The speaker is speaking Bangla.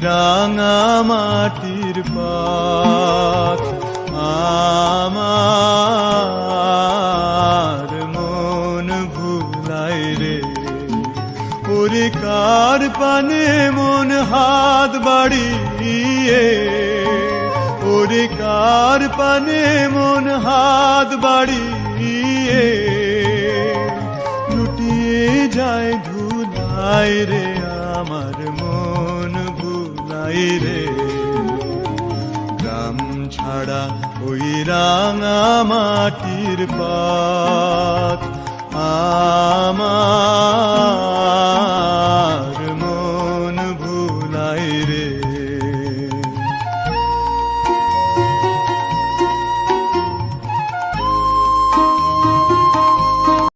রাঙা মাটির পাত আমার মন ভুলাই রে ওরে কার পানে মন হাত বাড়িয়ে ওরে কার পানে মন হাত বাড়িয়ে লুটিয়ে যায় ধুলাই রে আমার মন ভুলাই রে গ্রাম ছাড়া ওই রাঙা মাটির পাত আমার